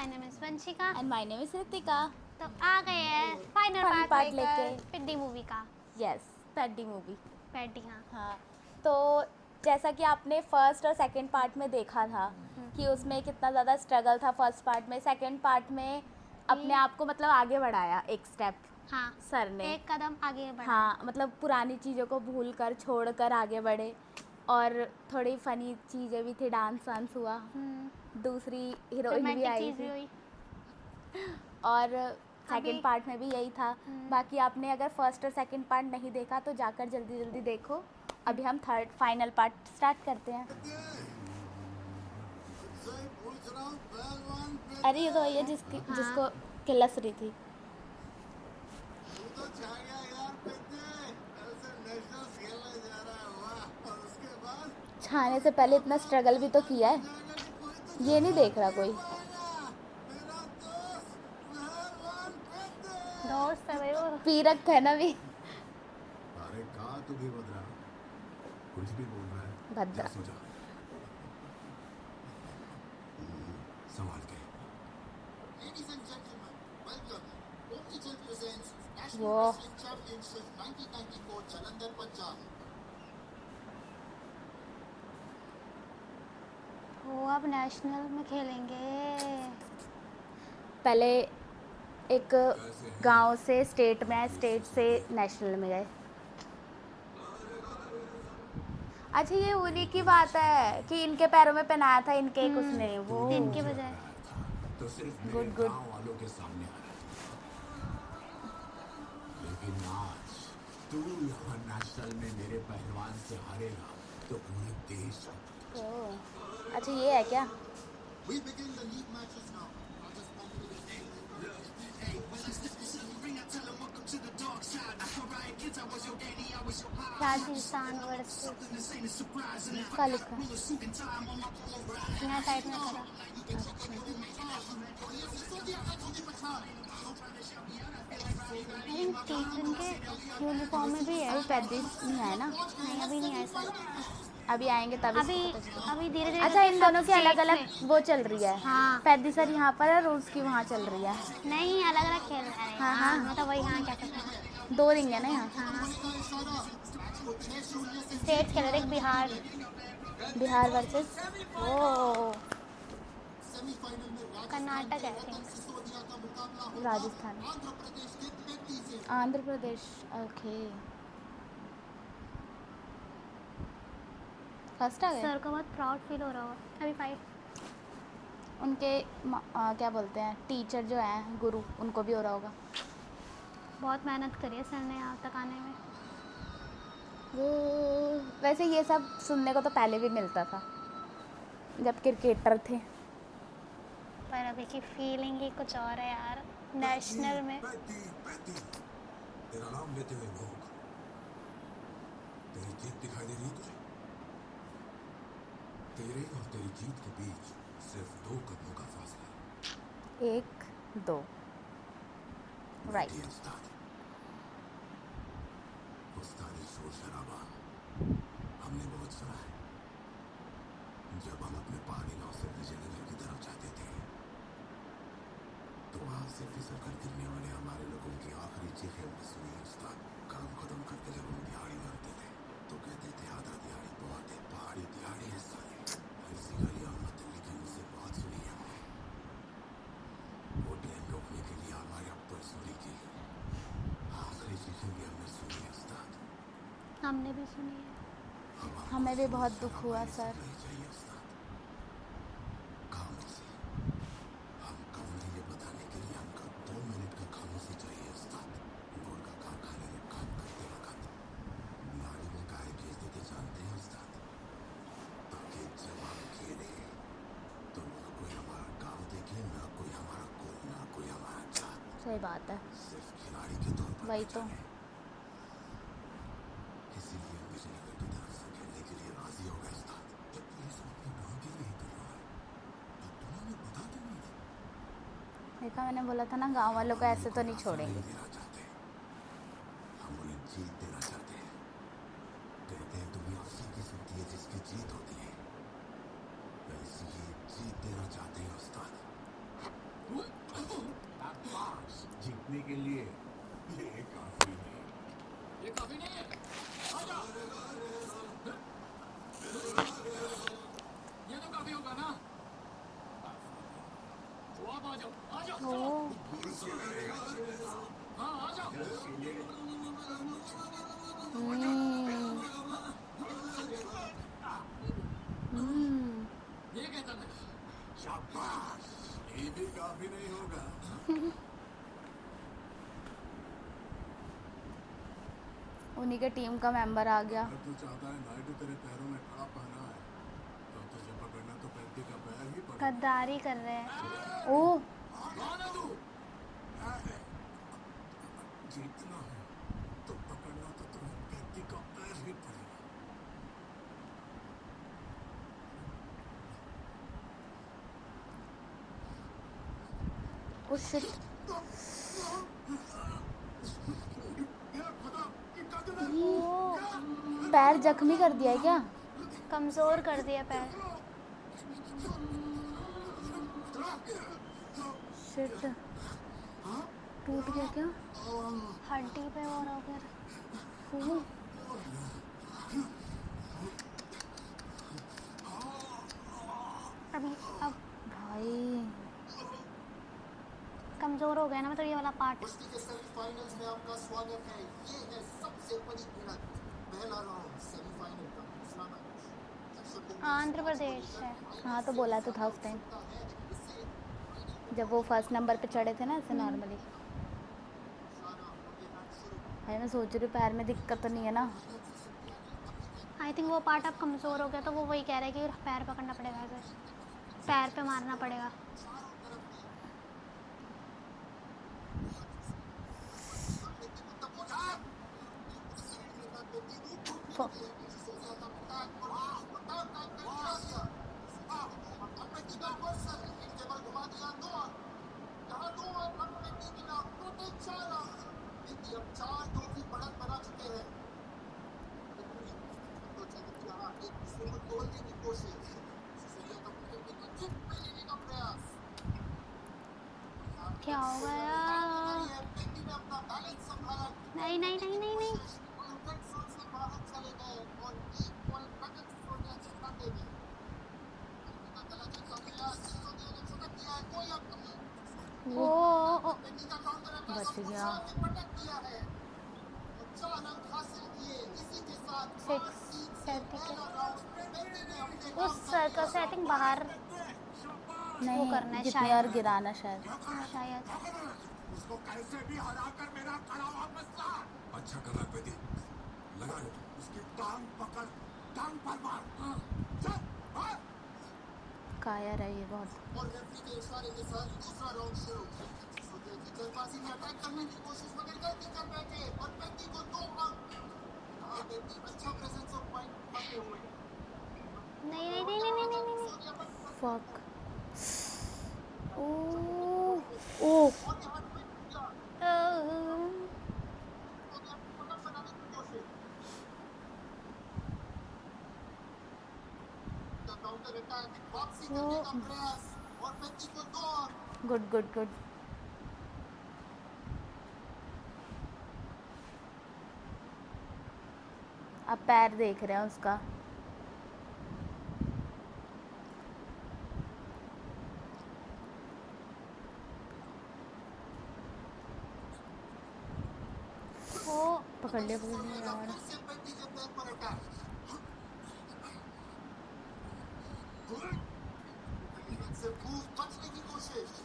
My name is Vanshika and my name is Ritika. तो आ गए हैं फाइनल Final पार्ट part लेकर पिड्डी मूवी का। Yes, paddy movie. पैडी हाँ। हाँ, तो जैसा कि आपने फर्स्ट और सेकंड पार्ट में देखा था कि उसमें कितना ज़्यादा स्ट्रगल था फर्स्ट पार्ट में, सेकंड पार्ट में अपने आप को मतलब आगे बढ़ाया एक स्टेप हाँ सर ने। एक कदम आगे बढ़ा। हाँ, मतलब पुरानी चीज़ों को भूल कर छोड़ कर आगे बढ़े और थोड़ी फ़नी चीज़ें भी थी, डांस वांस हुआ, दूसरी हीरोइन भी रोमांटिक आई चीज़ भी थी हुई। और अभी सेकंड पार्ट में भी यही था। बाकी आपने अगर फर्स्ट और सेकंड पार्ट नहीं देखा तो जाकर जल्दी जल्दी देखो। अभी हम थर्ड फाइनल पार्ट स्टार्ट करते हैं। अरे ये तो वही है जिसको किलस रही थी। छाने से पहले इतना स्ट्रगल भी तो किया है, ये नहीं देख रहा कोई। दोस्त है भाई वो। पी रखा है ना भी। अरे कहा तू भी भद्रा, कुछ भी बोल रहा है। भद्रा। जा सो जा। संभाल के। Ladies and gentlemen, welcome. Omnitel presents National Wow. Wrestling Championship 1994 Jalandhar, Punjab. वो अब नेशनल में खेलेंगे। पहले एक गांव से स्टेट में आए, स्टेट से नेशनल में गए। अच्छा, ये उन्हीं की बात है कि इनके पैरों में पहनाया था इनके कुछ नहीं वो इनके बजाय तो सिर्फ मेरे गुड गुड। गांव वालों के सामने आ रहा था, लेकिन आज तू यहाँ नेशनल में मेरे पहलवान से हारेगा तो पूरे देश को। ओह, अच्छा ये है क्या? We begin the league matches now. Rajasthan versus क्या लिखा? यहाँ टाइप में करा। इनके यूनिफॉर्म में भी है। अभी 35 नहीं आए ना? नहीं अभी नहीं आया सर। अभी आएंगे तभी अभी इसको पता चलेगा। अभी धीरे धीरे अच्छा, इन दोनों की अलग अलग में। वो चल रही है। हाँ। पैदी सर यहाँ पर है, रूल्स की वहाँ चल रही है। नहीं अलग अलग खेल रहे हैं। हाँ, हाँ। मतलब वही हाँ क्या कहते हैं। 2 रिंग है ना यहाँ। हाँ स्टेट खेल रहे बिहार। बिहार वर्सेस ओ कर्नाटक है think. Rajasthan, Andhra Pradesh. Okay, first आ गए। सर को बहुत प्राउड फील हो रहा होगा अभी फाइट। उनके क्या बोलते हैं टीचर जो हैं गुरु, उनको भी हो रहा होगा। बहुत मेहनत करी है सर ने यहाँ तक आने में। वो वैसे ये सब सुनने को तो पहले भी मिलता था जब क्रिकेटर थे। पर अभी की फीलिंग ही कुछ और है यार नेशनल में। तेरा नाम लेते हुए भूख, तेरी जीत दिखाई दे रही है तुझे? तेरे और तेरी जीत के बीच सिर्फ 2 कदमों का फासला है। 1 2 राइट। उस्तादी शोर शराबा हमने बहुत सुना है। जब हम अपने पहाड़ी गांव से विजयनगर की तरफ जाते थे तो वहां से फिसल कर गिरने वाले हमारे लोगों की आखिरी चीखें हमने सुनी है उस्ताद। काम खत्म करके जब हम दिहाड़ी मारते थे तो कहते थे आधा दिहाड़ी बहुत है, पहाड़ी दिहाड़ी है साले। ऐसी गालियां हम दिल्ली के मुंह से बहुत सुनी है हमने। वो ट्रेन रोकने के लिए हमारे अब्बुल सूरी की आखिरी चीखें भी हमने सुनी है उस्ताद। हमने भी सुनी है। हमें भी बहुत दुख हुआ सर। नहीं चाहिए उस्ताद, खामोशी। हम कौन है ये बताने के लिए हमको 2 मिनट का खामोशी चाहिए उस्ताद। गुड़ का कारखाने में काम करते वक्त नाड़ी में गाय खींच देते जानते हैं उस्ताद, ताकि जब हम खेले तो ना कोई हमारा गाँव देखे, ना कोई हमारा कुल, ना कोई हमारा जात, सही बात है, सिर्फ खिलाड़ी के तौर पर वही तो। पहचाने। इसीलिए हम विजयनगर की तरफ से खेलने के लिए राजी हो गए उस्ताद। जब पुलिस अपने गाँव के लिए कर रहा है तो तुम्हें हमें बता क्यों नहीं था? देखा, मैंने बोला था ना गांव वालों को ऐसे तो नहीं छोड़ेंगे। देना चाहते, हम उन्हें जीत देना चाहते हैं। कहते हैं दुनिया उसी की सुनती है जिसकी जीत होती है, वैसे ही जीत देना चाहते हैं उस्ताद। ओ हम्म हम्म शाबाश, ये भी काफी नहीं होगा। उन्हीं के टीम का मेंबर आ गया। अगर तू चाहता है नाइट तेरे पैरों में कड़ा पहना है तो तुझे पकड़ना तो पैंती का पैर ही पड़ेगा। गद्दारी कर रहे हैं। ओ जीतना है तो पकड़ना तो तुम्हें पैंती का पैर ही पड़ेगा। ओ शिट, ओ पैर जख्मी कर दिया है क्या? कमजोर कर दिया पैर। शिट, टूट गया क्या? हड्डी पे और हो गया। ओ, अभी अब भाई कमजोर हो गया ना, मतलब ये वाला पार्ट। कुश्ती के सेमीफाइनल्स में आपका स्वागत है। ये है सबसे बड़ी भिड़ंत, पहला राउंड सेमीफाइनल का दूसरा मैच। आंध्र प्रदेश है। हाँ तो बोला तो था उस टाइम जब वो फर्स्ट नंबर पे चढ़े थे ना, ऐसे नॉर्मली। भाई मैं सोच रही हूँ पैर में दिक्कत तो नहीं है ना? आई थिंक वो पार्ट अब कमजोर हो गया, तो वो वही कह रहे हैं कि पैर पकड़ना पड़ेगा, ऐसे पैर पे मारना पड़ेगा। फ- क्या हो गया? नहीं नहीं नहीं नहीं नहीं। वो ओ बच गया। 6 उस सर्कल से आई थिंक बाहर नहीं, करना है जितनी शायद। और गिराना शायद। शायद। उसको कैसे भी हरा कर मेरा कड़ा वापस ला। अच्छा करा बेटी, लगा लो उसकी टांग पकड़, टांग पर मार। चल मार। कायर है ये बहुत। और रेफरी के इशारे के साथ दूसरा राउंड शुरू। सूर्य की जल्दबाजी में अटैक करने की कोशिश मगर गलती कर बैठे और पेंटी को 2 अंक। पेंटी अच्छा प्रेजेंस ऑफ माइंड दिखाते हुए नहीं नहीं नहीं नहीं नहीं नहीं नहीं। फक। ओ ओ काउंटर अटैक वापसी करने का प्रयास और पेंटी को 2 अंक। Good good good. अब पैर देख रहे हैं उसका। ओ पकड़ लिया यार। फिर से पेंटी के पैर पर अटैक। से मूव बचने की कोशिश।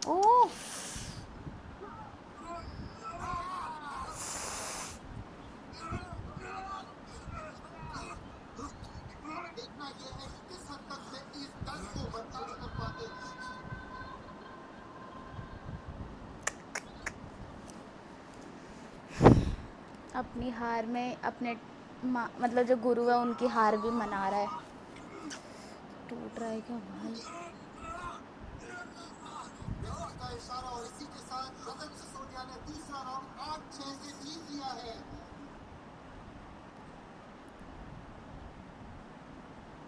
ओ देखना यह है कि किस हद तक पेंटी इस दर्द को बर्दाश्त कर पाते हैं। अपनी हार में अपने मतलब जो गुरु है उनकी हार भी मना रहा है। टूट रहा है क्या भाई? रेफरी का इशारा और इसी के साथ रतन सिसोदिया ने दूसरा राउंड 8-6 से जीत लिया है।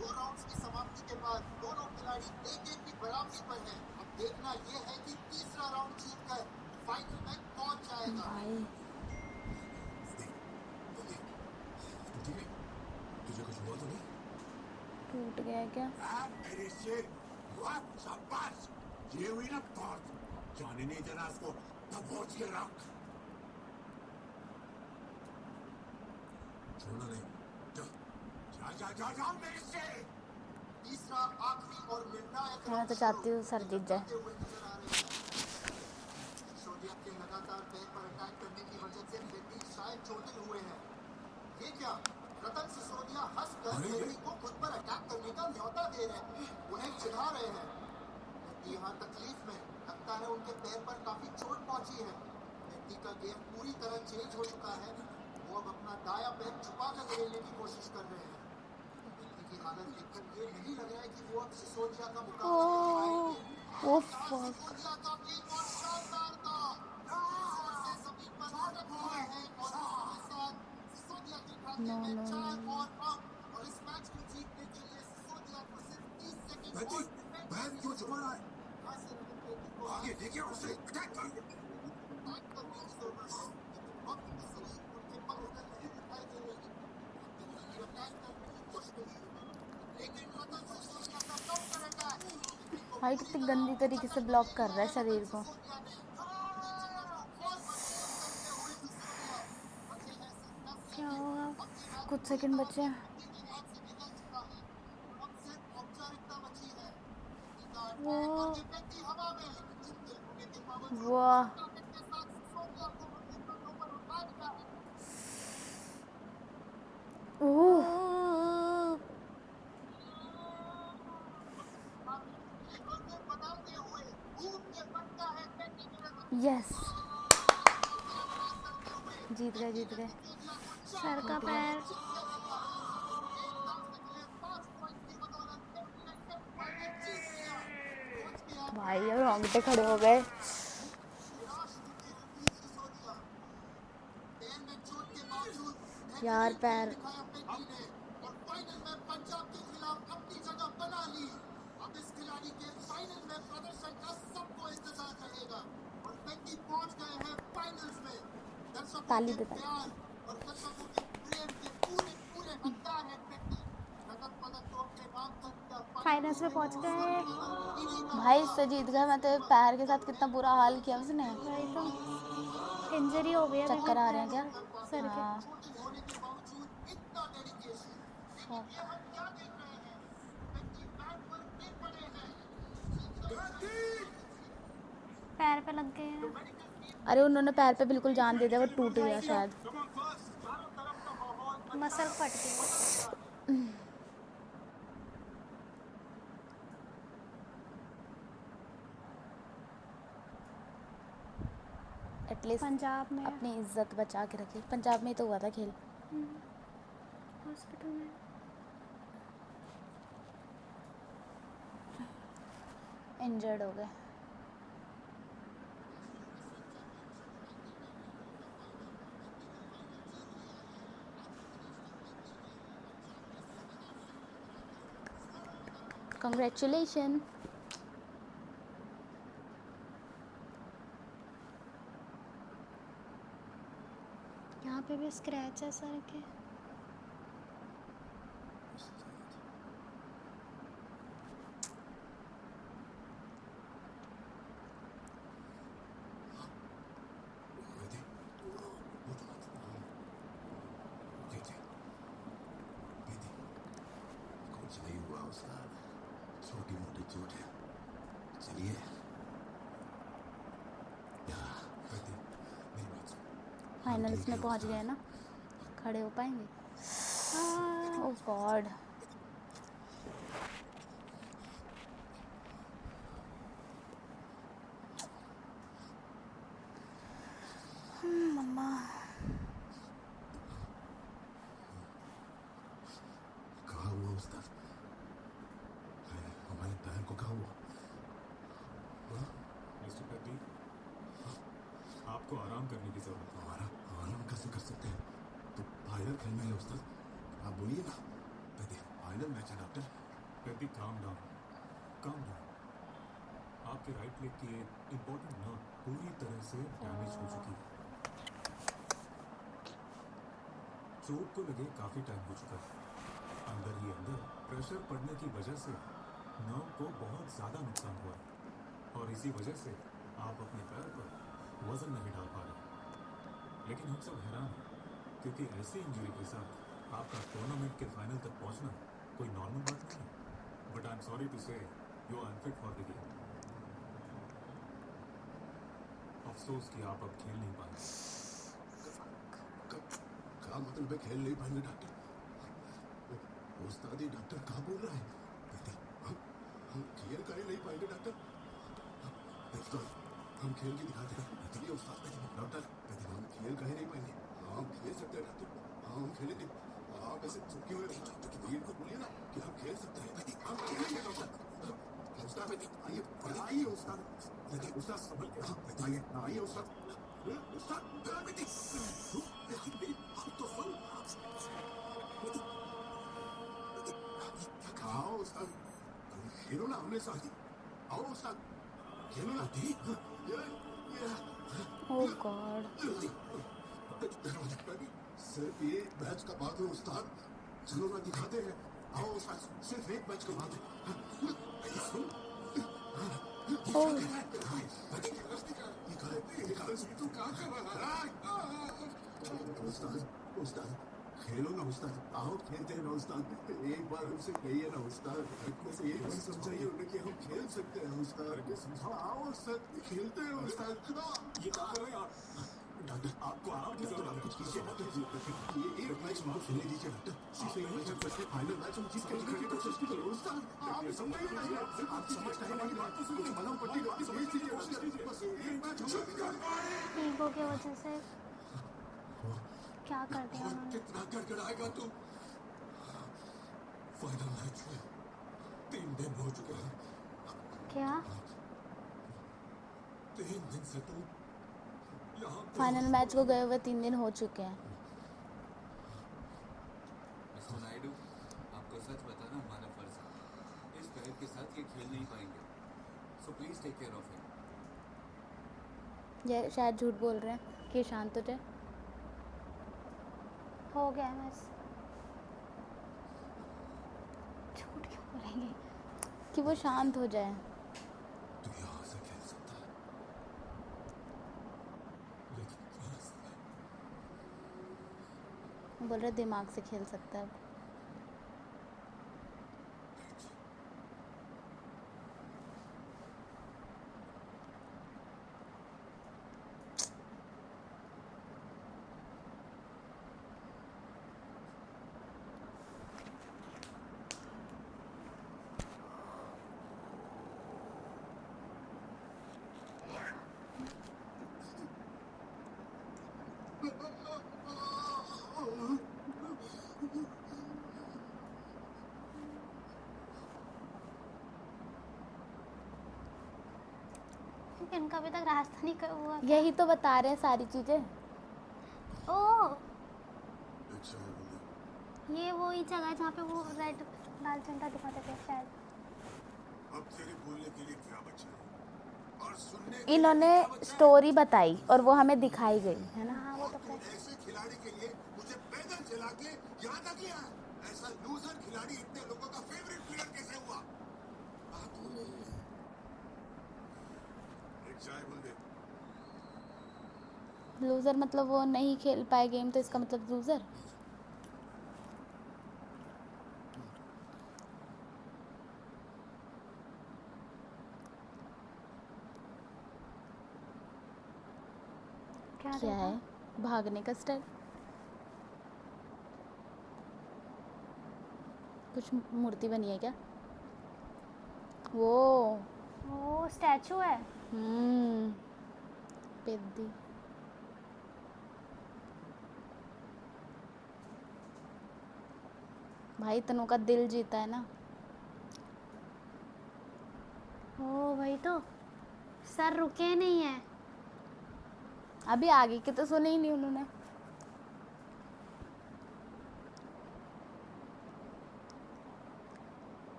दो राउंड्स की समाप्ति के बाद दोनों खिलाड़ी 1-1 की बराबरी पर हैं। अब देखना यह है कि तीसरा राउंड जीतकर फाइनल में कौन जाएगा। भाई गया है क्या? मेरे शेर, वाह शाबाश, ये हुई ना बात, जाने नहीं देना इसको, दबोच के रख। छोड़ना नहीं, जा जा जा जा जा मेरे शेर। तीसरा आखिरी और निर्णायक मैं राउंड तो चाहती हूँ सर जीत जाए। होते हुए नजर आ रहे हैं। सिसोदिया के लगातार पैर पर अटैक करने की वजह से पेटी शायद चोटिल हुए हैं। ये क्या, रतन सिसोदिया हंसकर अरे ये- पेटी को खुद पर अटैक करने का न्योता दे रहे हैं, उन्हें चिढ़ा रहे हैं। पेटी यहाँ तकलीफ में, लगता है उनके पैर पर काफी चोट पहुंची है। पेटी का गेम पूरी तरह चेंज हो चुका है, वो अब अपना दाया पैर छुपा कर खेलने की कोशिश कर रहे हैं। पेटी की हालत देखकर ये नहीं लग रहा है कि वो अब सिसोदिया का मुकाबला कर पाएंगे। ओ यहाँ फक। सिसोदिया का एक और शानदार दाव, जोर से जमीन पर लटक हुआ है और इसके साथ सिसोदिया के खाते No, में no, 4 no. और अंक। और इस मैच को जीतने के लिए सिसोदिया को सिर्फ 30 सेकंड बेटी, और डिफेंड पैर क्यों छुपा रहा है? यहाँ से रतन पेटी को आगे देखिए उसे, अटैक कर। अटैक करने की जरूरत है, लेकिन वक्त की सही उनके पक्ष में नहीं दिखाई दे रही है। पेटी अटैक करने की कोशिश, लेकिन रतन सिसोदिया का काउंटर अटैक भाई कितनी गंदी तरीके से ब्लॉक कर रहा है शरीर को। क्या होगा? कुछ सेकंड बचे हैं। वो वाह, ओह यस, जीत गए जीत गए। सर का पैर। भाई अब रोंगटे खड़े हो गए। यार पैर, और फाइनल में पंजाब के खिलाफ अपनी जगह बना ली। अब इस खिलाड़ी के फाइनल में प्रदर्शन का सबको इंतजार रहेगा और पेटी पहुंच गए हैं फाइनल्स में। दर्शकों ताली के दे, ताली। प्यार और दर्शकों के प्रेम के पूरे पूरे हकदार है पेटी। नगद पदक तो अपने नाम तक फाइनल्स में पहुंच गए। भाई इससे जीत गए। मैं तो पैर के साथ कितना बुरा हाल किया उसने। वही तो इंजरी हो गई है चक्कर आ रहे हैं क्या? सर के। हाँ होने के बावजूद इतना डेडिकेशन, fuck. ये हम क्या देख रहे हैं? पेटी बैट पर गिर पड़े हैं। पैर पे लग गए हैं। अरे उन्होंने पैर पे बिल्कुल जान दे दिया, वो टूट गया शायद। मसल फट गई। एटलीस्ट पंजाब में अपनी इज्जत बचा के रखी। पंजाब में ही तो हुआ था खेल। हॉस्पिटल में। इंजर्ड हो गए। Congratulations. यहाँ पे भी स्क्रैच है सर के। बेटी, उठ मत। बेटी, बेटी, कुछ नहीं हुआ उस्ताद, छोटी मोटी चोट है, चलिए। बेटी, मेरी बात सुन। फाइनल्स में पहुंच गए ना, खड़े हो पाएंगे? ओह गॉड। मम्मा कहाँ हुआ उस्ताद? हमारे पैर को कहाँ हुआ? मिस्टर पेटी, आपको आराम करने की जरूरत है। हमारा आराम कैसे कर सकते हैं? तो फाइनल खेलना है उस्ताद, आप बोलिए ना। बेटी, फाइनल मैच है डॉक्टर। पेटी काम डाउन, काम डाउन। आपके राइट लेग की एक इम्पोर्टेंट नर्व पूरी तरह से डैमेज हो चुकी है। चोट को लगे काफी टाइम हो चुका है। आई एम अंदर ही अंदर प्रेशर पड़ने की वजह से नर्व को बहुत ज़्यादा नुकसान हुआ है और इसी वजह से आप अपने पैर पर वजन नहीं डाल पा रहे। लेकिन हम सब हैरान हैं क्योंकि ऐसी इंजरी के साथ आपका टूर्नामेंट के फाइनल तक पहुंचना कोई नॉर्मल बात नहीं है। But I am sorry to say you are unfit for the game. अफसोस कि आप अब खेल नहीं पाएंगे। क्या मतलब है खेल नहीं पाएंगे डॉक्टर? उस्तादी डॉक्टर क्या बोल रहा है? हम खेल कर ही नहीं पाएंगे डॉक्टर। हम खेल के दिखाते हैं। चलिए उस्ताद डॉक्टर, हम खेल कर ही नहीं पाएंगे। हम खेल सकते हैं डॉक्टर। हम खेलेंगे। आप ऐसे चुपके हुए वीर को बोलिए ना कि हम खेल सकते हैं। हम खेलेंगे डॉक्टर। उस्ताद आइए आइए उस्ताद। उस्ताद आइए आइए उस्ताद। उस्ताद तो सुन। आओ उस्ताद, खेलो ना हमने साथ। आओ उस्ताद, खेलो ना। ओह गॉड। सिर्फ ये मैच का बात है उस्ताद। चलो ना दिखाते हैं। आओ उस्ताद, सिर्फ एक मैच का बात है। सुन। ओह तू क्या कर रहा है? उस्ताद उस्ताद खेलो ना उस्ताद। आओ खेलते हैं ना उस्ताद। एक बार हमसे कहिए ना उस्ताद। मुझे एक बार समझाइए उन्हें कि हम खेल सकते हैं उस्ताद। आओ उस्ताद, खेलते हैं उस्ताद। ये क्या कर रहे हैं आप? डॉक्टर आपको आराम की डॉक्टर जरूरत आप है। कुछ कीजिए डॉक्टर। ये एक मैच हमको खेलने दीजिए डॉक्टर। सिर्फ एक मैच हम खेलते, फाइनल मैच हम जीत के दिखाने की कोशिश कीजिए उस्ताद। आप समझिए नहीं, आप समझते हैं नहीं। कुछ मलहम पट्टी भेज दीजिए डॉक्टर। बस एक मैच हम ईगो की वजह से क्या कर दिया उन्होंने। कितना गड़गड़ाएगा तू? फाइनल मैच में 3 दिन हो चुके हैं। क्या? 3 दिन से तू यहाँ पे फाइनल मैच को गए हुए 3 दिन हो चुके हैं। मिस्टर नायडू, आपको सच बताना हमारा फर्ज है। इस पैर के साथ ये खेल नहीं पाएंगे, so please take care of it. ये शायद झूठ बोल रहे हैं कि शांत हो जाए। हो गया मैच। झूठ क्यों बोलेंगे? कि वो शांत हो जाए। तू यहाँ से खेल सकता है, लेकिन यहाँ से वो बोल रहे दिमाग से खेल सकता है। इनका अभी तक रास्ता नहीं हुआ। यही तो बता रहे हैं सारी चीज़ें। ओह, अच्छा है बोले। ये वही जगह है जहाँ पे वो रेड लाल झंडा दिखाते थे शायद। अब तेरे बोलने के लिए क्या बचा है और सुनने के इन्होंने लिए क्या बचा है? स्टोरी बताई और वो हमें दिखाई गई है ना। हाँ वो तो तू फिर ऐसे खिलाड़ी के लिए मुझे पैदल चला के यहाँ तक लिया है। ऐसा लूजर खिलाड़ी इतने लोगों का फेवरेट प्लेयर कैसे हुआ? बात वो नहीं है। एक चाय बोल दे। लूज़र मतलब वो नहीं खेल पाए गेम, तो इसका मतलब लूज़र। क्या क्या देखा? है भागने का स्टाइल? कुछ मूर्ति बनी है क्या? वो वो स्टैचू है। पेद्दी। भाई तनु का दिल जीता है ना। ओ भाई, तो सर रुके नहीं है। अभी आगे के तो सुने ही नहीं उन्होंने।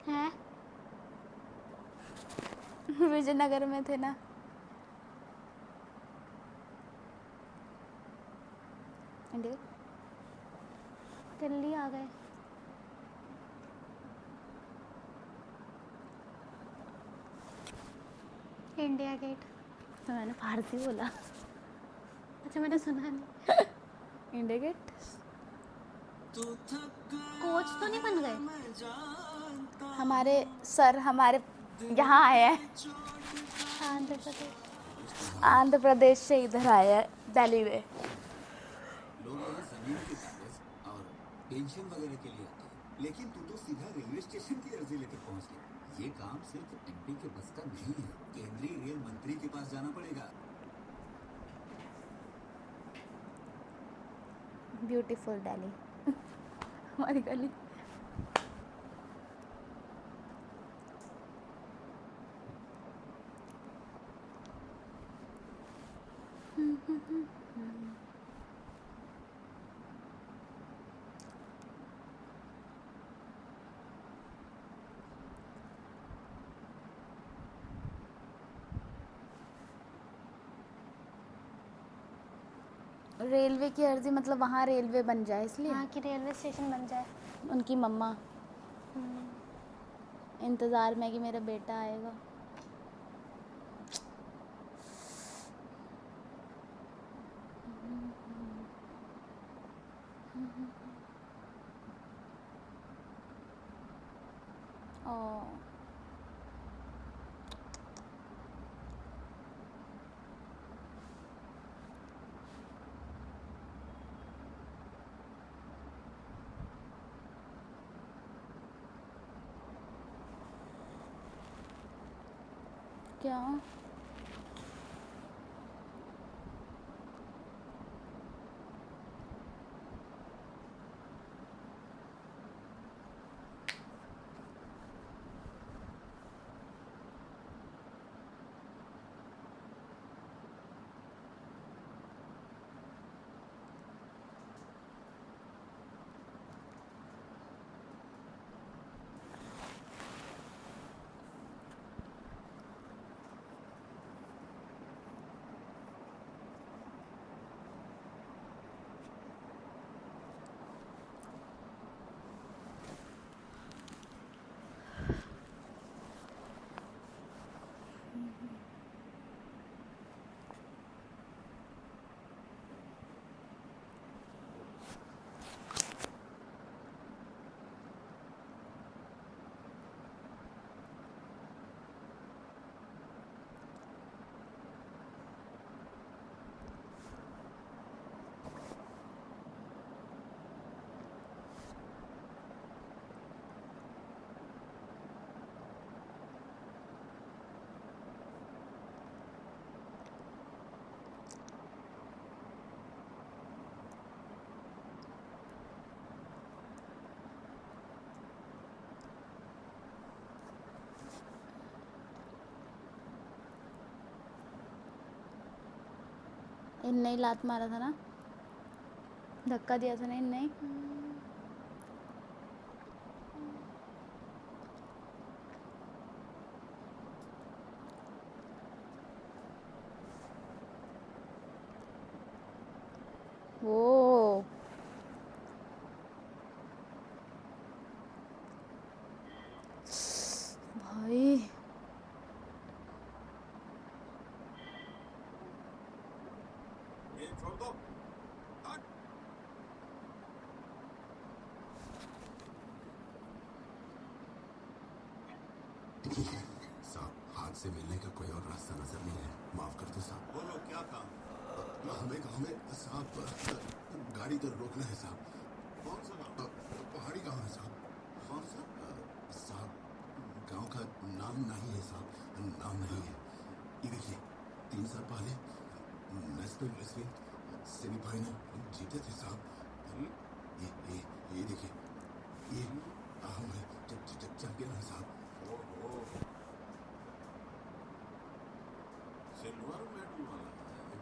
हैं? विजयनगर में थे ना। इंडिया दिल्ली आ गए। India Gate. तो मैंने फारसी बोला। अच्छा मैंने सुना नहीं। India gate. कोच तो नहीं बन गए? हमारे सर हमारे यहाँ आए हैं, आंध्र प्रदेश। आंध्र प्रदेश से इधर आए हैं दिल्ली में। लोग यहाँ जमीन के कागज और पेंशन वगैरह के लिए आते हैं, लेकिन तू तो सीधा रेलवे स्टेशन की अर्जी लेकर पहुँच गया। ये काम सिर्फ एमपी के बस का नहीं है, केंद्रीय रेल मंत्री के पास जाना पड़ेगा। ब्यूटीफुल दिल्ली हमारी गली। रेलवे की अर्जी मतलब वहाँ रेलवे बन जाए इसलिए। यहाँ की रेलवे स्टेशन बन जाए। उनकी मम्मा इंतज़ार में कि मेरा बेटा आएगा। ओ क्या? इनने ही लात मारा था ना, धक्का दिया था ना इनने ही। ओ भाई ये छोड़ दो। हट। साहब, हाथ से मिलने का कोई और रास्ता नजर नहीं है, माफ कर दो साहब। बोलो क्या काम? हमें साहब गाड़ी तो रोकना है साहब। कौन सा काम? पहाड़ी गांव है साहब। कौन सा? साहब गांव का नाम नहीं है साहब, नाम नहीं है। ये देखिए 3 साल पहले नेशनल रेसलिंग सेमीफाइनल जीते थे साहब। ये देखिए, ये हम चैंपियन है साहब। ओहो, सिल्वर मेडल वाला।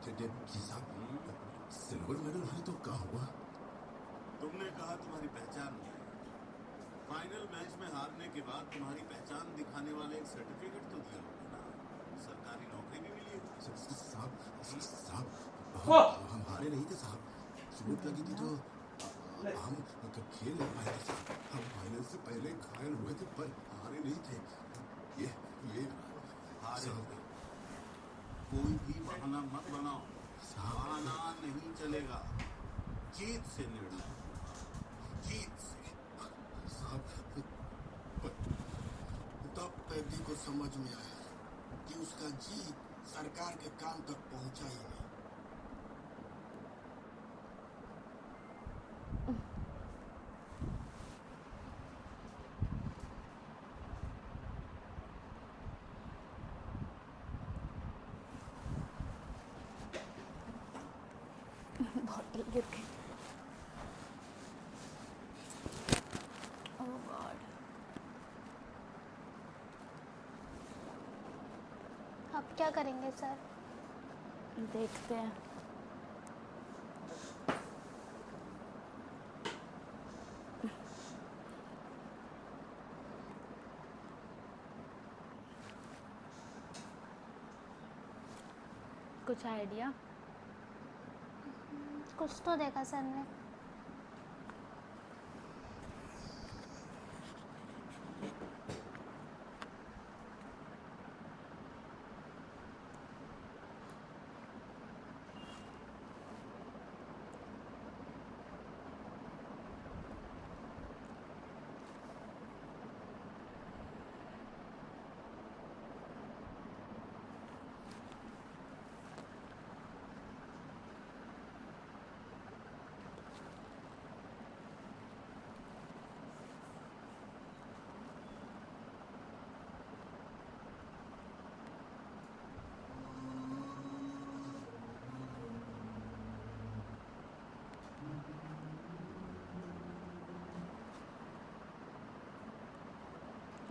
जी साहब, सिल्वर मेडल है तो क्या हुआ? तुमने कहा तुम्हारी पहचान नहीं है। फाइनल मैच में हारने के बाद तुम्हारी पहचान दिखाने वाले एक सर्टिफिकेट तो दिया होगा ना, सरकारी नौकरी भी मिली होगी। साहब हम हारे नहीं थे साहब, चोट लगी थी तो हम खेल नहीं पाए थे साहब। हम फाइनल से पहले घायल हुए थे पर हारे नहीं थे। ये हारे साहब। थे। कोई भी बहाना मत बनाओ, बहाना नहीं चलेगा। जीत से निर्णय होगा, जीत से। साहब तब पैदी को समझ में आया कि उसका जीत सरकार के काम तक पहुंचा ही नहीं। बॉटल गिर गई। ओह गॉड। अब क्या करेंगे सर? देखते हैं। कुछ आइडिया? कुछ तो देखा सर ने।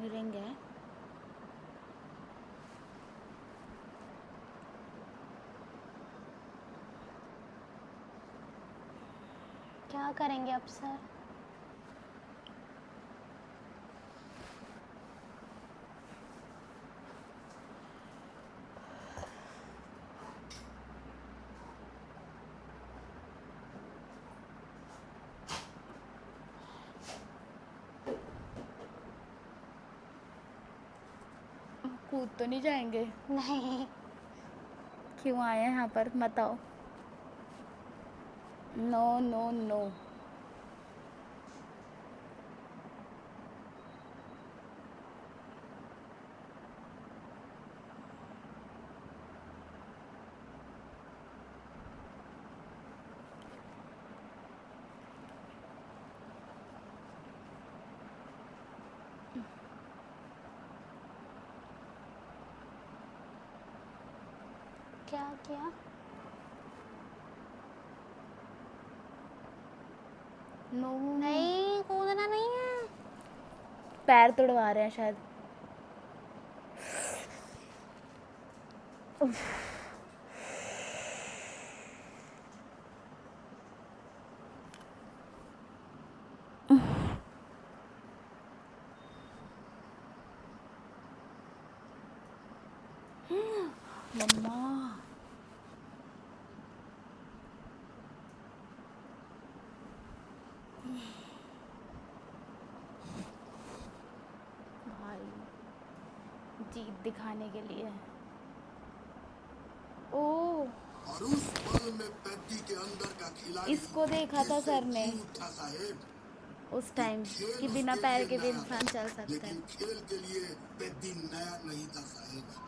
रिंग है। क्या करेंगे अब सर? कूद तो नहीं जाएंगे? नहीं। क्यों आए हैं यहाँ पर बताओ? No no no. क्या किया? नो। नहीं, कूदना नहीं है। पैर तुड़वा रहे हैं शायद। मम्मा। भाई जीत दिखाने के लिए। ओह, और उस पल में पैदी के अंदर का खिलाड़ी इसको देखा था सर ने जी उठा साहेब। उस टाइम खेल कि बिना उसके पैर लिए के भी नया इंसान था, चल सकता है। लेकिन खेल के लिए पैदी नया नहीं था साहेब।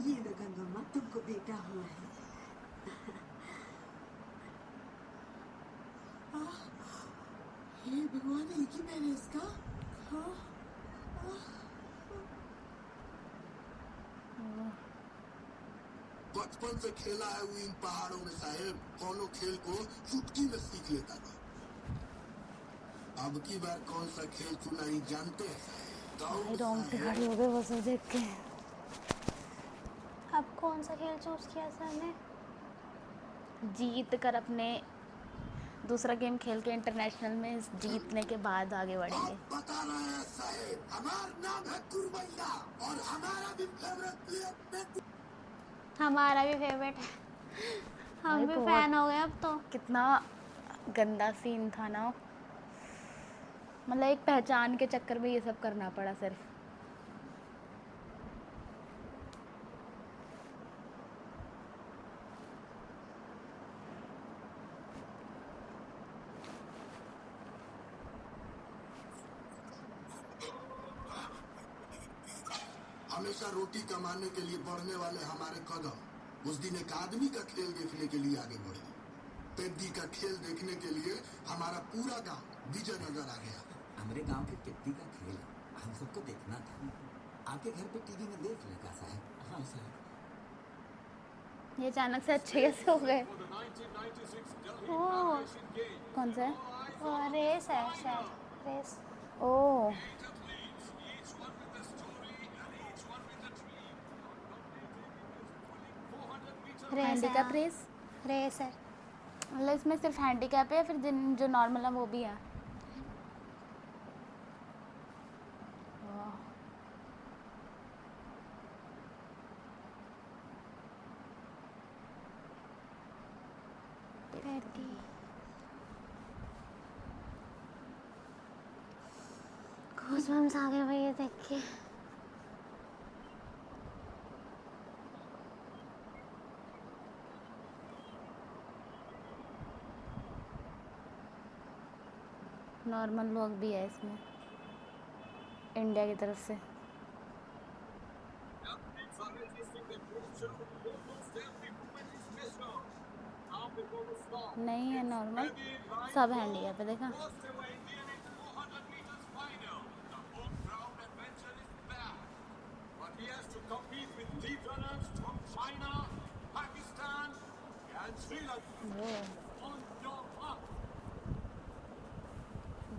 ये लो गंगम्मा, तुमको बेटा हुआ है। हे भगवान, एक ही मैंने इसका। हाँ। बचपन से खेला है वो इन पहाड़ों में साहेब, कोनो खेल को चुटकी में सीख लेता था। अब की बार कौन सा खेल चुना ही जानते हैं साहेब? भाई रोंगटे खड़े हो गए वो सब देख के। अब कौन सा खेल चूज किया सर ने? जीत कर अपने दूसरा गेम खेल के इंटरनेशनल में जीतने के बाद आगे बढ़ेंगे। आप बता रहे हैं साहेब, हमारा नाम है कुरबैया और हमारा भी फेवरेट प्लेयर हमारा भी फेवरेट है, हम भाई भी बहुत- फैन हो गए अब तो। कितना गंदा सीन था ना, मतलब एक पहचान के चक्कर में ये सब करना पड़ा सिर्फ। हमेशा रोटी कमाने के लिए बढ़ने वाले हमारे कदम उस दिन एक आदमी का खेल देखने के लिए आगे बढ़े। पेद्दी का खेल देखने के लिए हमारा पूरा गांव विजयनगर आ गया। हमारे गांव के पेट्टी का खेल हम सबको देखना था। आपके घर पे टीवी में देख लेगा साहब। हाँ साहब। ये अचानक से अच्छे कैसे हो गए? ओह कौन सा है? रेस है शायद, रेस। ओह रेस है, हैंडीकैप हाँ, रेस, रेस है। मतलब इसमें सिर्फ हैंडीकैप है या फिर जिन जो नॉर्मल है वो भी है? वाह। पेटी गूज़बम्स आ गए भाई ये देख के। नॉर्मल लोग भी है इसमें इंडिया की तरफ से। नहीं है नॉर्मल, सब हैंडीकैप है देखा।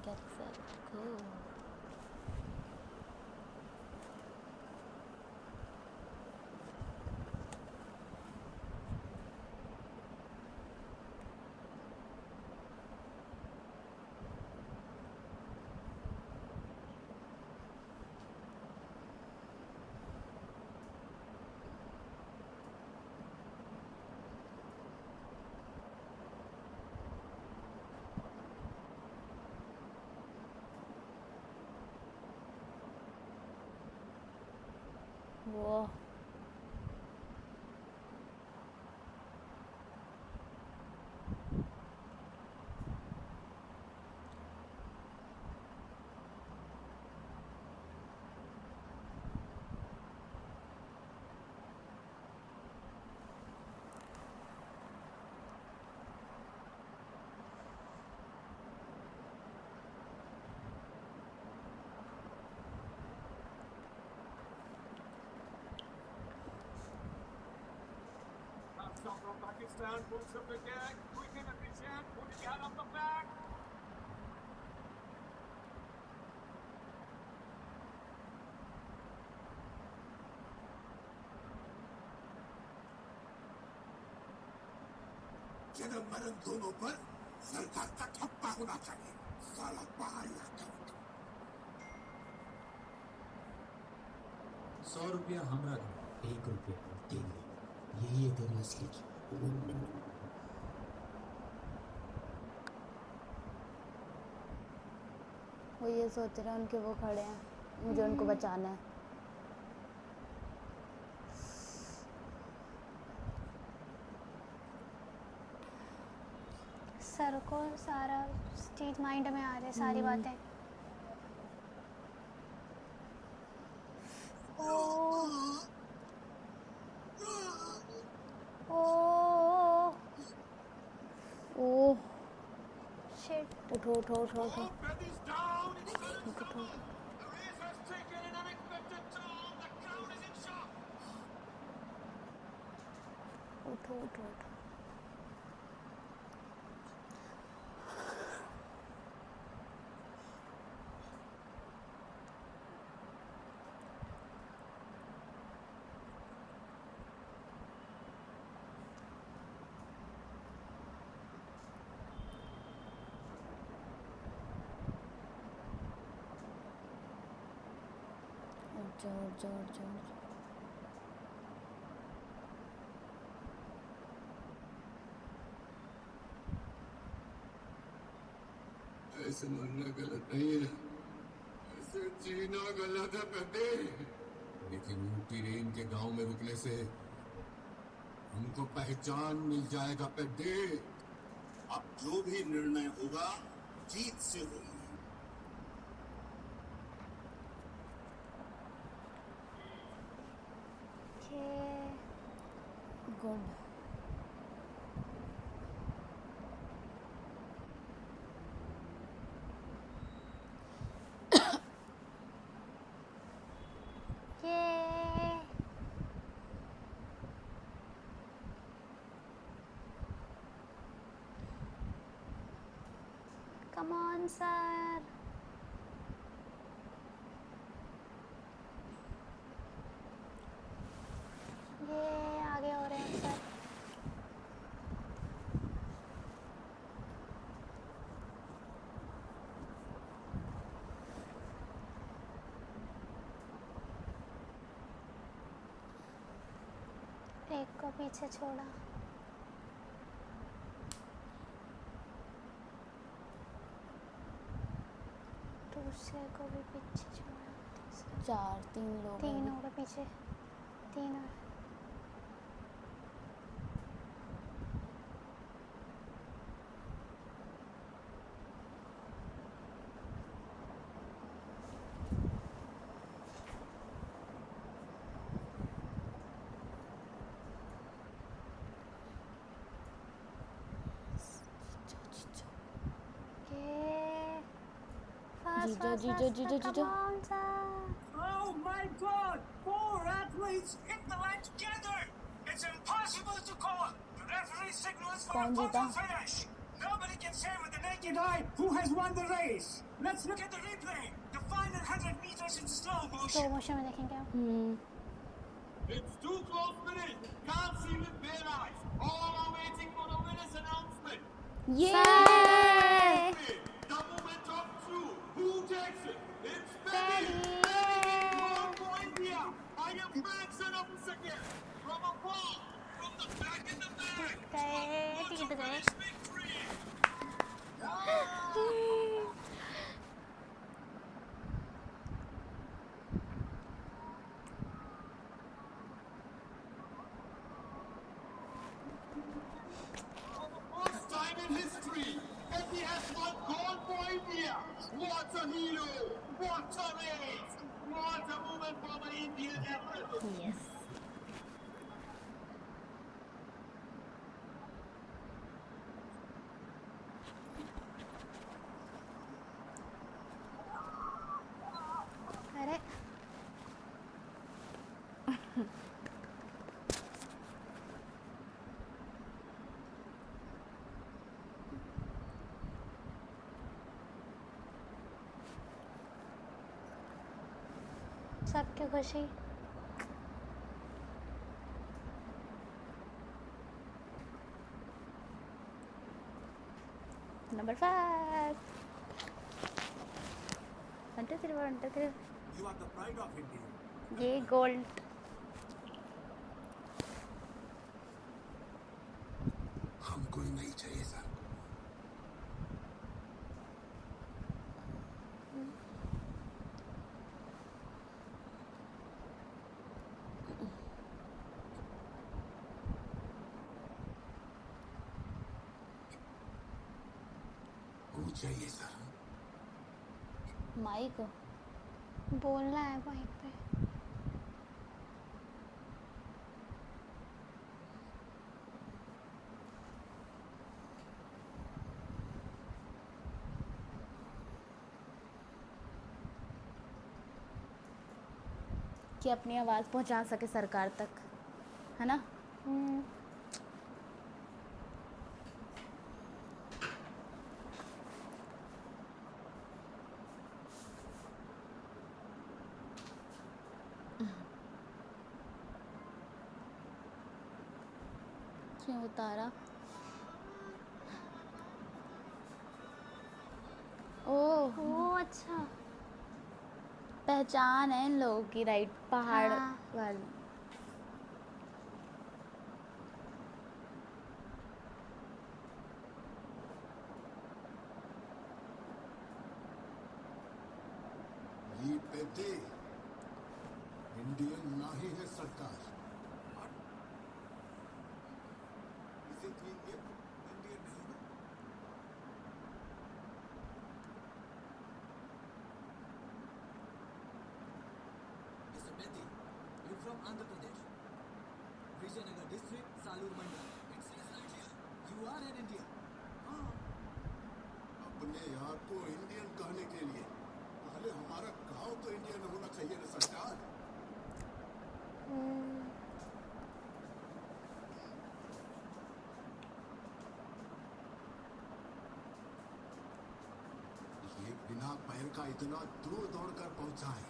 Get set, cool. वो From Pakistan puts up the gag, quick and efficient, putting hand on the back. जन्म मरण दोनों पर सरकार का ठप्पा होना चाहिए। साला बाहर आता 100 रुपया हमरा दो, 1 रुपया तेरे। यही है तेरी असली की। वो ये सोच रहे हैं उनके वो खड़े हैं, मुझे उनको बचाना है। सर को सारा चीज़ माइंड में आ रही है, सारी बातें। ओह ओह ओह शिट। उठो उठो उठो उठो Peddy's down. It's उठो। the race has taken an unexpected turn. The crowd is in shock. उठ उठ। उठ जा उठ जा उठ जा उठ जा। ऐसे मरना गलत नहीं है, ऐसे जीना गलत है पेड्डे। लेकिन ऊटी रेन के गांव में रुकने से हमको पहचान मिल जाएगा पेड्डे। अब जो भी निर्णय होगा जीत से होगा। ये गुड। ये कम ऑन सर। ये आगे हो रहे हैं सर। एक को पीछे छोड़ा। दूसरे को भी पीछे छोड़ा। तीसरे 3 लोग हैं तीन अभी। हो गए पीछे। 3 और ये fast, जीजो fast, जीजो fast, जीजो come जीजो। on, sir. Oh my god! 4 athletes in the line together! It's impossible to call! The referee signals for a कौन photo जीता? finish! Nobody can say with the naked eye who has won the race! Let's look at the replay! The final 100 meters in slow slow motion! Motion में देखेंगे आप। It's too close for it. Can't see with bare eyes. All are waiting for the winner's announcement. ये The moment of truth. Who takes it? It's Paddy. Goal for India. I am Branson up second. From afar, from the back in the back. गए जीत गए। Victory. First time in history, Messi has won gold for India. What a hero! What a race! What a moment for the Indian athletes! Yes. अरे सबकी खुशी। Number 5। 1 2 3 1 2 3। You are the pride of India. ये gold. हमको ही नहीं चाहिए sir. वो चाहिए sir. Mic बोलना है माइक पे। कि अपनी आवाज़ पहुंचा सके सरकार तक, है ना। क्यों उतारा? ओह, ओह अच्छा। पहचान है इन लोगों की, राइट, पहाड़ हाँ। वाली। ये पेटे इंडियन नहीं है सरकार। इसे तो इंडियन इंडियन नहीं है। Mr. Bedi, you're from Andhra Pradesh, Vijayanagar district, Salur Mandal. It says right here, you are an Indian. हाँ, अपने आप को इंडियन कहने के लिए पहले हमारा गांव तो इंडियन होना चाहिए ना सरकार। ये बिना पैर का इतना दूर दौड़कर पहुंचा है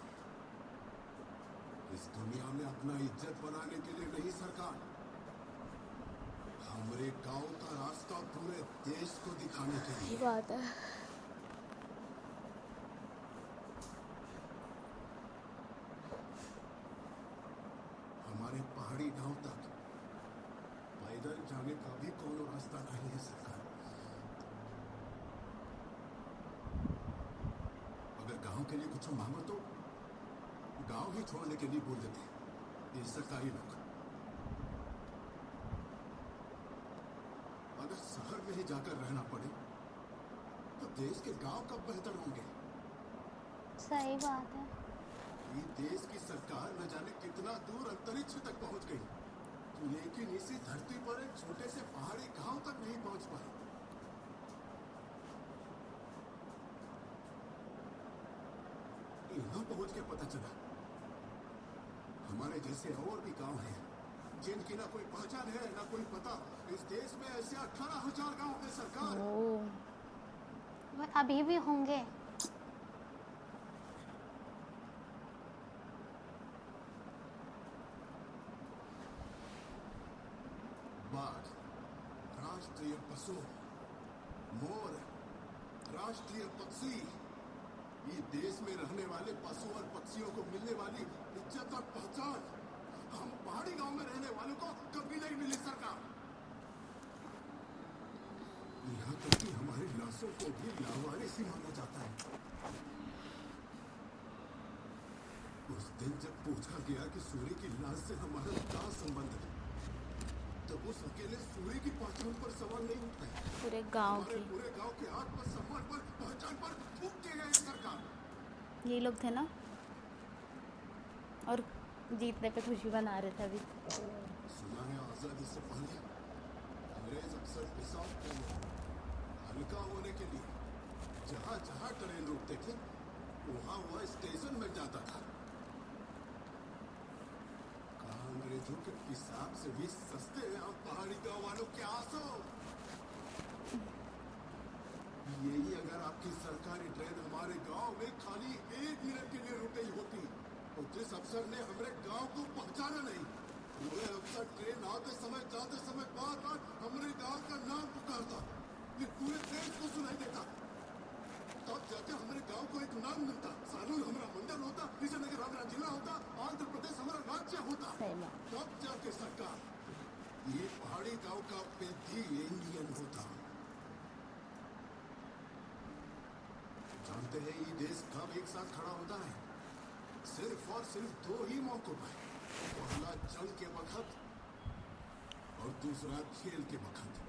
इस दुनिया में अपना इज्जत बनाने के लिए नहीं सरकार, हमारे गांव का रास्ता पूरे देश को दिखाने के ये लिए। बात है। हमारे पहाड़ी गांव तक पैदल जाने का भी कोई रास्ता नहीं है सरकार। अगर गांव के लिए कुछ मांगो तो गांव ही छोड़ने के लिए बोल देते हैं ये सरकारी लोग। अगर शहर में ही जाकर रहना पड़े तो देश के गांव कब बेहतर होंगे। सही बात है। ये देश की सरकार न जाने कितना दूर अंतरिक्ष तक पहुंच गई, लेकिन इसी धरती पर एक छोटे से पहाड़ी गांव तक नहीं पहुंच पाई। यहाँ पहुंच के पता चला हमारे जैसे और भी गांव हैं जिनकी ना कोई पहचान है ना कोई पता। इस देश में ऐसे 18,000 गांव हैं सरकार। ओह, वो अभी भी होंगे। बाघ राष्ट्रीय पशु, मोर राष्ट्रीय पक्षी। ये देश में रहने वाले पशु और पक्षियों को मिलने वाली इज्जत और पहचान हम पहाड़ी गांव में रहने वालों को कभी नहीं मिली सरकार। यहाँ तक कि हमारी लाशों को भी लावारिस ही माना जाता है। उस दिन जब पूछा गया कि सूर्य की लाश से हमारा क्या संबंध है, तब उस अकेले सूर्य की पहचान पर सवाल नहीं उठ रहे, पूरे गांव हमारे की। पूरे गांव के आत्मसम्मान पर पहचान पर थूक दिए गए सरकार। ये लोग थे ना, और जीतने पे खुशी बना रहे थे अभी। सुना है आजादी से पहले अंग्रेज अक्सर पेशाब करने हल्का होने के लिए जहाँ जहाँ ट्रेन रुकते थे वहाँ वह स्टेशन में जाता था। कहा अंग्रेजों के पेशाब से भी सस्ते हैं हम पहाड़ी गांव वालों के आंसू। यही अगर आपकी सरकारी ट्रेन हमारे गांव में खाली 1 मिनट के लिए रुक गई होती और जिस अफसर ने हमारे गांव को पहचाना नहीं, पूरे अफसर ट्रेन आते समय जाते समय बार बार हमारे गांव का नाम पुकारता, ये पूरे देश को सुनाई देता, तब जाके हमारे गांव को एक नाम मिलता। सालूर हमारा मंडल होता, विजयनगर हमारा जिला होता, आंध्र प्रदेश हमारा राज्य होता। सही बात। तब जाके सरकार ये पहाड़ी गांव का पेटी इंडियन होता। जानते हैं ये देश कब एक साथ खड़ा होता है? सिर्फ और सिर्फ 2 ही मौकों पर, पहला जंग के वक्त और दूसरा खेल के वक्त।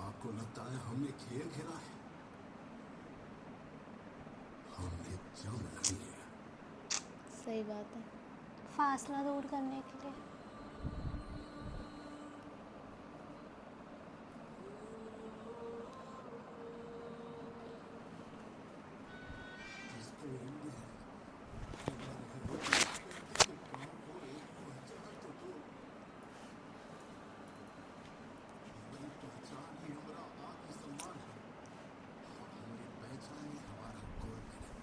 आपको लगता है हमने खेल खेला है? हमने जंग लड़ी है। सही बात है। फासला दूर करने के लिए। जिसको इंडिया पहचान ही हमारा आत्मसम्मान है और हमारी पहचान ही हमारा गोल्ड मेडल।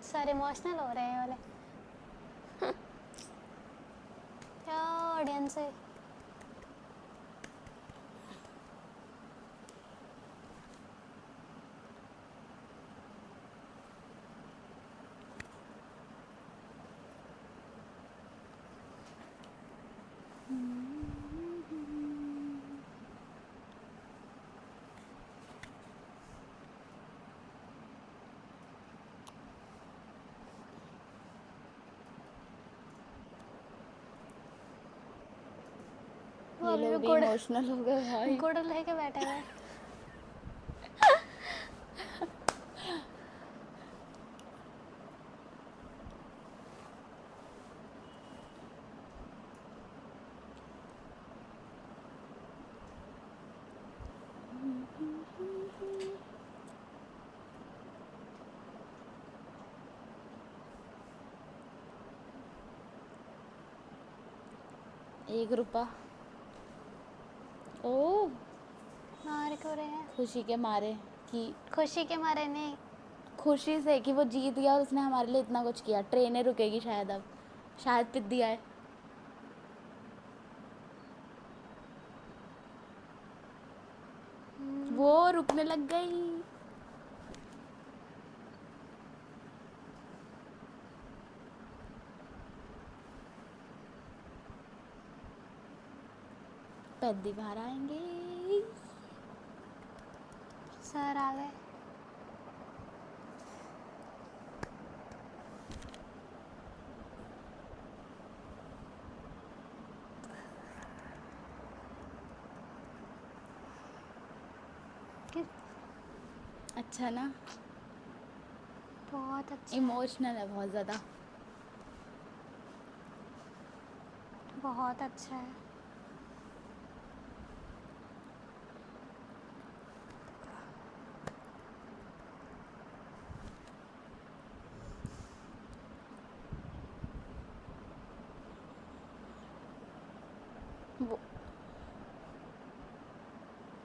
सर इमोशनल हो रहे हैं ये वाले। ऑडियंस से। वो ये अभी लोग भी भी इमोशनल हो गए भाई। गुड़ लेके बैठे हुए हैं। ₹1 ओ मार क्यों रहे हैं? खुशी के मारे कि खुशी के मारे नहीं। खुशी से कि वो जीत गया और उसने हमारे लिए इतना कुछ किया। ट्रेनें रुकेगी शायद, अब शायद पिट दिया है। वो रुकने लग गई। पैदी बाहर आएंगे। सर आ गए। अच्छा ना, बहुत अच्छा, इमोशनल है बहुत ज़्यादा। बहुत अच्छा है।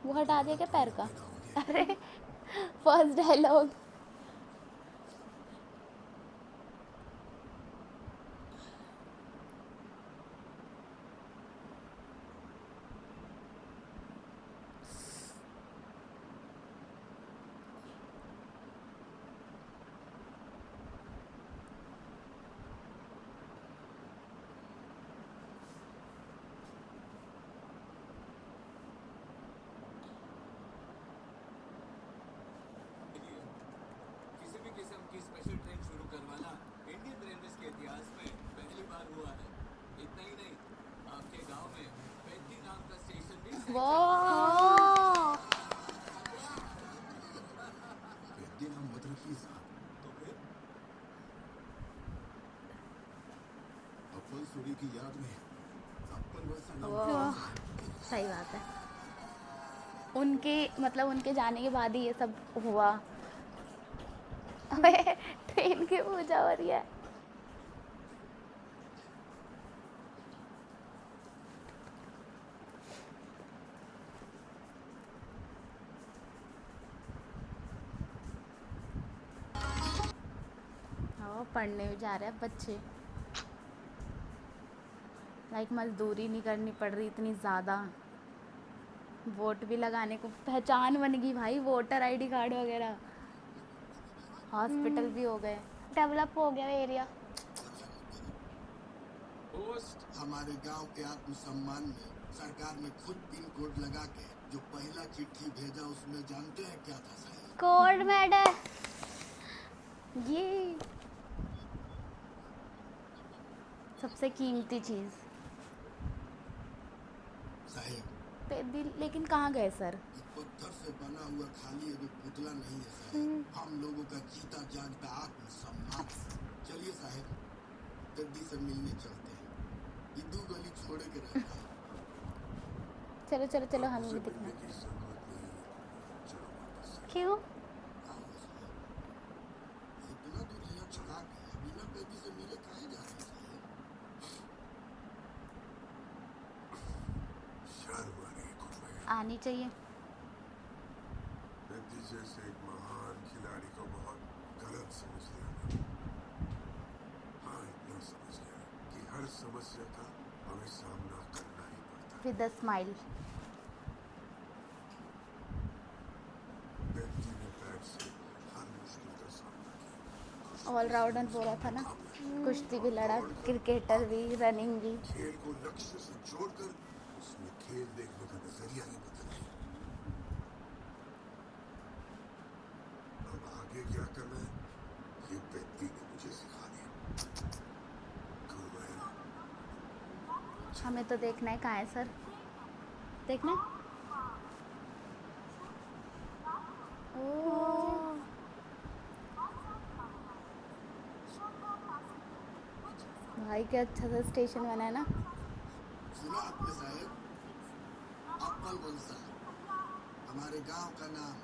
वो हटा दिया क्या पैर का? अरे फर्स्ट डायलॉग। किसी भी किस्म की स्पेशल ट्रेन शुरू करवाना इंडियन रेलवे के इतिहास में पहली बार हुआ है। इतना ही नहीं, आपके गांव में पेद्दी नाम का स्टेशन भी पेद्दी नाम मत रखिए साहब। तो फिर अप्पल सूरी की याद में अप्पल वसा नाम सही बात है। उनके मतलब उनके जाने के बाद ही ये सब हुआ। अबे ट्रेन की पूजा हो रही है। हाँ, पढ़ने जा रहे हैं बच्चे। लाइक मजदूरी नहीं करनी पड़ रही इतनी ज़्यादा। वोट भी लगाने को पहचान बन गई भाई, वोटर आईडी कार्ड वगैरह। हॉस्पिटल भी हो गए। डेवलप हो गया एरिया। पोस्ट हमारे गांव के आत्मसम्मान में सरकार ने खुद पिन कोड लगा के जो पहला चिट्ठी भेजा उसमें जानते हैं क्या था साहब? Code medal. ये सबसे कीमती चीज़। साहब पेदी लेकिन कहाँ गए सर? ये पत्थर से बना हुआ खाली एक पुतला नहीं है साहब, हम लोगों का जीता जागता आत्मसम्मान। चलिए साहब, पेद्दी से मिलने चलते हैं। ये 2 गली छोड़े के रहता है। चलो चलो चलो, हमें उसे भी दिखना। मिलने की जरूरत नहीं। चलो वापस। क्यों? आओ साहब, इतना दूर यहाँ चढ़ा के बिना पेद्दी से मिले काहे जा रहे हैं साहब? शर्म आ रही है खुद में। आनी चाहिए। पेद्दी जैसे एक महान खिलाड़ी को बहुत गलत समझ लिया मैंने। हाँ, इतना समझ गया कि हर समस्या का हमें सामना विद अ स्माइल। बेंजी ने बैट से हर मुश्किल का सामना किया। ऑलराउंडर बोला था ना, कुश्ती भी लड़ा, क्रिकेटर भी, रनिंग भी। खेल को लक्ष्य से जोड़कर उसने खेल देखने का नजरिया ही बदल दिया। अब आगे क्या करना है ये बेंजी ने मुझे सिखा दिया। गुरुवार हमें तो देखना है कहाँ है सर, देखना है? ओह, भाई क्या अच्छा सा स्टेशन बना है ना। सुना आपने साहब, अप्पल वंशा, हमारे गांव का नाम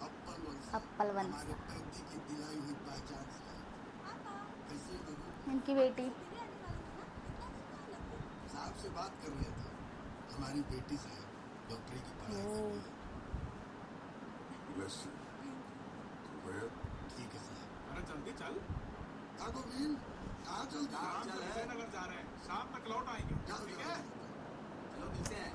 अप्पल वंशा, अप्पल वंशा। हमारे बेंजी की दिलाई हुई पहचान साहब। कैसे हो बहू? इनकी बेटी। साहब से बात कर रहे थे, हमारी बेटी साहब डॉक्टरी की पढ़ाई कर रही है। Bless you. गुरुवार ठीक है साहब। अरे जल्दी चल, हाँ गोविंद, कहाँ चलते हैं? हम तो विजयनगर जा रहे हैं, शाम तक लौट आएंगे। जाओ, ठीक जाओ, है? जाओ। चलो मिलते हैं।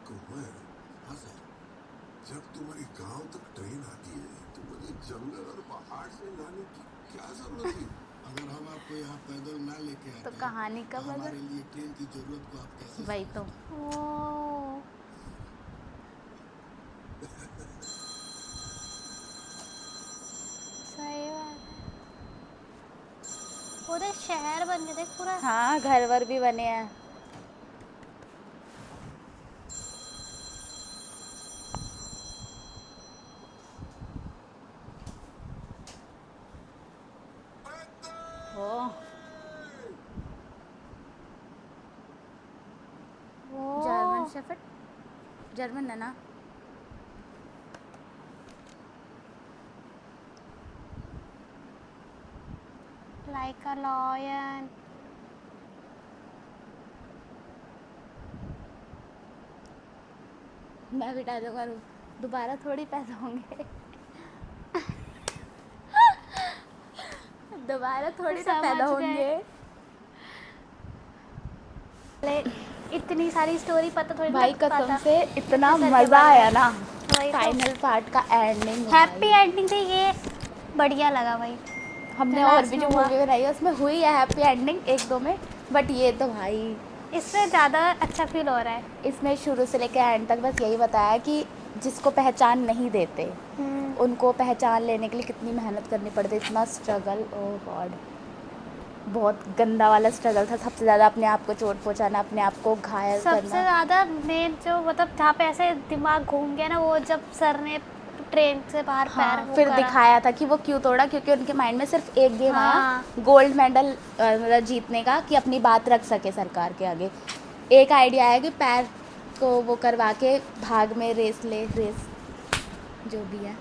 गुरुवार हाँ साहब। जब तुम्हारी गांव तक ट्रेन आती है तो मुझे जंगल और पहाड़ से लाने की क्या जरूरत थी? अगर हम आपको यहाँ पैदल ना लेके आते तो कहानी तो कब हमारे बदल? लिए ट्रेन की जरूरत को आप कैसे वही तो। ओ सही बात है। पूरे शहर बन गए देख पूरा। हाँ, घर वर भी बने हैं। ओह, जर्मन शेफर्ड, जर्मन है ना? Like a lion. मैं भी डायलॉग मारूं, दोबारा थोड़ी पैदा होंगे। दोबारा थोड़ी ना पैदा समझ गए। होंगे। इतनी सारी स्टोरी पता थोड़ी भाई लगता कसम था। से इतना इतने सर के मज़ा बाल आया हैं। ना वही तो। फाइनल पार्ट का एंडिंग। हैप्पी एंडिंग थी ये, बढ़िया लगा भाई। हमने तो और last भी में जो हुआ। मूवी बनाई है उसमें हुई है हैप्पी एंडिंग एक दो में, बट ये तो भाई इससे ज़्यादा अच्छा फील हो रहा है। इसमें शुरू से लेकर एंड तक बस यही बताया कि जिसको पहचान नहीं देते उनको पहचान लेने के लिए कितनी मेहनत करनी पड़ती है, इतना स्ट्रगल। ओह गॉड, बहुत गंदा वाला स्ट्रगल था। सबसे ज़्यादा अपने आप को चोट पहुंचाना, अपने आप को घायल सबसे करना। ज़्यादा मेन जो मतलब जहाँ पे ऐसे दिमाग घूम गया ना, वो जब सर ने ट्रेन से बाहर पैर हाँ, वो फिर करा। दिखाया था कि वो क्यों तोड़ा, क्योंकि उनके माइंड में सिर्फ एक गेम हाँ। आया गोल्ड मेडल मतलब जीतने का, कि अपनी बात रख सके सरकार के आगे। एक आइडिया आया कि पैर को वो करवा के भाग में रेस जो भी है।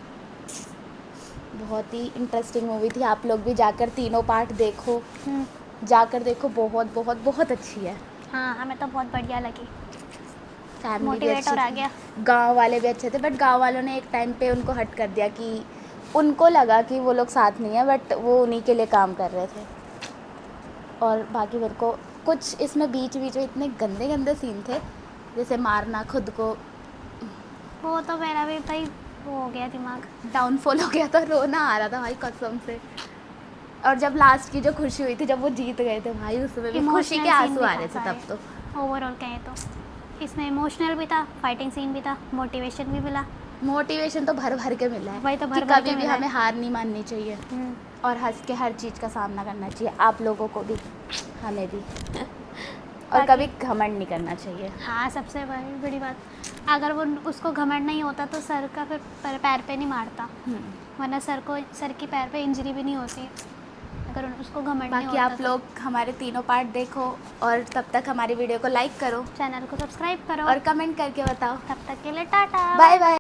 बहुत ही इंटरेस्टिंग मूवी थी। आप लोग भी जाकर तीनों पार्ट देखो, जाकर देखो, बहुत बहुत बहुत अच्छी है। हाँ, हमें तो बहुत बढ़िया लगी। फैमिली भी मोटिवेट अच्छी और आ थी, गया। गांव वाले भी अच्छे थे, बट गांव वालों ने एक टाइम पे उनको हट कर दिया कि उनको लगा कि वो लोग साथ नहीं है, बट वो उन्हीं के लिए काम कर रहे थे। और बाकी मेरे को कुछ इसमें बीच में इतने गंदे गंदे सीन थे, जैसे मारना खुद को, वो तो मेरा भी भाई वो हो गया दिमाग। डाउनफॉल हो गया था, रोना आ रहा था भाई कसम से। और जब लास्ट की जो खुशी हुई थी जब वो जीत गए थे भाई, उसमें भी खुशी के आंसू आ रहे थे तब तो। ओवरऑल कहें तो इसमें इमोशनल भी था, फाइटिंग सीन भी था, मोटिवेशन भी मिला। मोटिवेशन तो भर भर के मिला है वही तो भर कि भर के कभी भी मिला है। हमें हार नहीं माननी चाहिए और हंस के हर चीज़ का सामना करना चाहिए। आप लोगों को भी, हमें भी। और कभी घमंड नहीं करना चाहिए। हाँ, सबसे बड़ी बात, अगर वो उसको घमंड नहीं होता तो सर का फिर पैर पे नहीं मारता, वरना सर की पैर पे इंजरी भी नहीं होती अगर उसको घमंड नहीं बाकी होता। आप लोग हमारे तीनों पार्ट देखो और तब तक हमारी वीडियो को लाइक करो, चैनल को सब्सक्राइब करो और कमेंट करके बताओ। तब तक के लिए टाटा, बाय बाय।